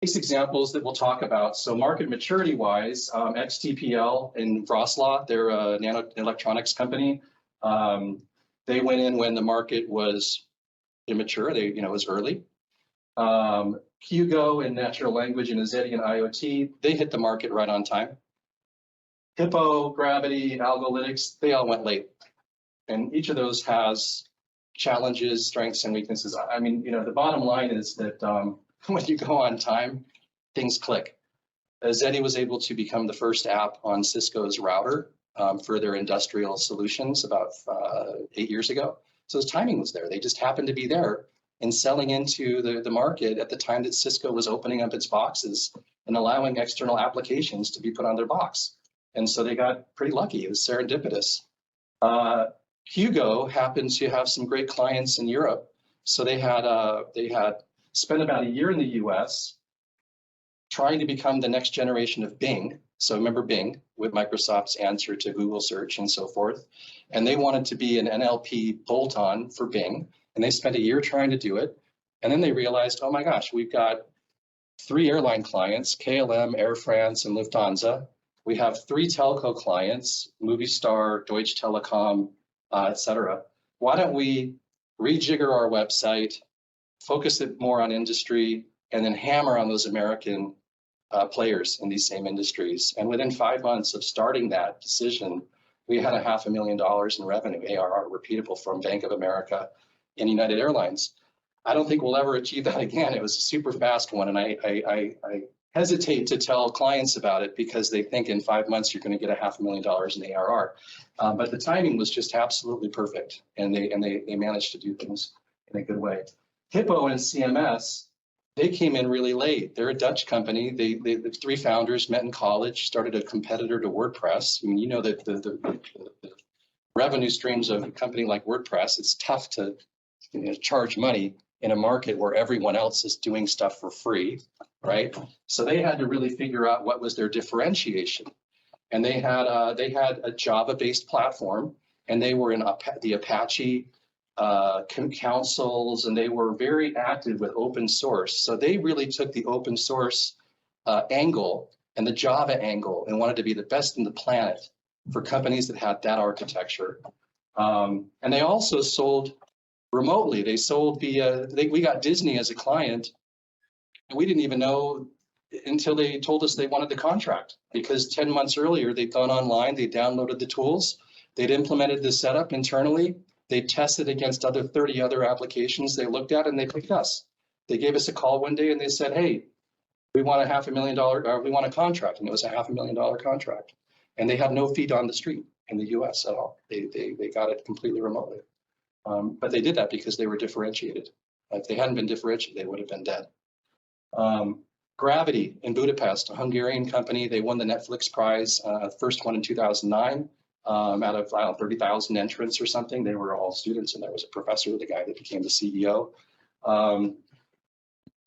Case examples that we'll talk about. So market maturity wise, XTPL in Wrocław, they're a nanoelectronics company. They went in when the market was immature, it was early. Hugo in natural language and Adyen IoT, they hit the market right on time. Hippo, Gravity, Algolytics, they all went late. And each of those has challenges, strengths, and weaknesses. I mean, the bottom line is that when you go on time, things click. Adyen was able to become the first app on Cisco's router for their industrial solutions about 8 years ago. So the timing was there. They just happened to be there and selling into the market at the time that Cisco was opening up its boxes and allowing external applications to be put on their box. And so they got pretty lucky. It was serendipitous. Hugo happened to have some great clients in Europe. So they had spent about a year in the US trying to become the next generation of Bing. So remember Bing with Microsoft's answer to Google search and so forth. And they wanted to be an NLP bolt-on for Bing. And they spent a year trying to do it. And then they realized, oh my gosh, we've got 3 airline clients, KLM, Air France, and Lufthansa. We have 3 telco clients, Movistar, Deutsche Telekom, et cetera. Why don't we rejigger our website, focus it more on industry, and then hammer on those American players in these same industries. And within 5 months of starting that decision, we had $500,000 in revenue, ARR, repeatable from Bank of America and United Airlines. I don't think we'll ever achieve that again. It was a super fast one, and I hesitate to tell clients about it because they think in 5 months you're going to get $500,000 in ARR. But the timing was just absolutely perfect, and they managed to do things in a good way. Hippo and CMS, they came in really late. They're a Dutch company. The 3 founders met in college, started a competitor to WordPress. I mean, you know that the revenue streams of a company like WordPress, it's tough to charge money in a market where everyone else is doing stuff for free, right? So they had to really figure out what was their differentiation. And they had a Java-based platform, and they were in the Apache councils, and they were very active with open source. So they really took the open source angle and the Java angle and wanted to be the best in the planet for companies that had that architecture. And they also sold remotely. They sold via, we got Disney as a client, and we didn't even know until they told us they wanted the contract, because 10 months earlier, they'd gone online, they downloaded the tools, they'd implemented the setup internally, they tested against 30 other applications they looked at, and they picked us. They gave us a call one day and they said, hey, we want $500,000, we want a contract, and it was a $500,000 contract. And they had no feet on the street in the US at all. They got it completely remotely. But they did that because they were differentiated. If they hadn't been differentiated, they would have been dead. Gravity in Budapest, a Hungarian company, they won the Netflix prize, first one in 2009, out of 30,000 entrants or something. They were all students, and there was a professor, the guy that became the CEO.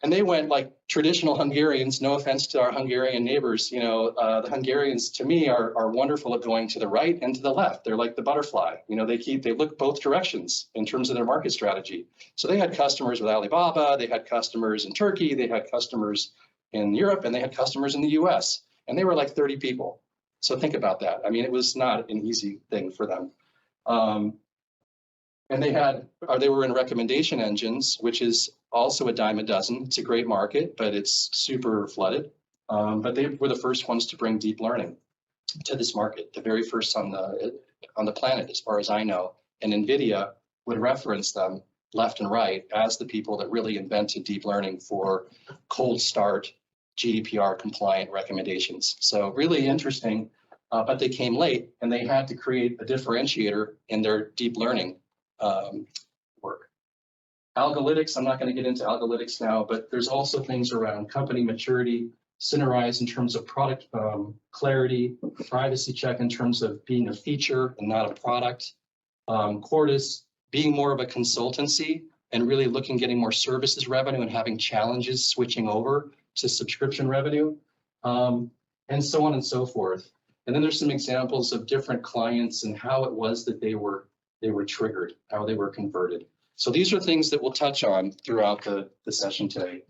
And they went like traditional Hungarians, no offense to our Hungarian neighbors, the Hungarians to me are wonderful at going to the right and to the left. They're like the butterfly, they look both directions in terms of their market strategy. So they had customers with Alibaba, they had customers in Turkey, they had customers in Europe, and they had customers in the US, and they were like 30 people. So think about that. I mean, it was not an easy thing for them. And they were in recommendation engines, which is also a dime a dozen. It's a great market, but it's super flooded. But they were the first ones to bring deep learning to this market, the very first on the planet, as far as I know. And NVIDIA would reference them left and right as the people that really invented deep learning for cold start, GDPR compliant recommendations. So really interesting, but they came late, and they had to create a differentiator in their deep learning work. Algolytics, I'm not going to get into algolytics now, but there's also things around company maturity, Synchronize in terms of product clarity, privacy check in terms of being a feature and not a product, Quartus being more of a consultancy and really getting more services revenue and having challenges switching over to subscription revenue, and so on and so forth. And then there's some examples of different clients and how it was that they were triggered, how they were converted. So these are things that we'll touch on throughout the session today.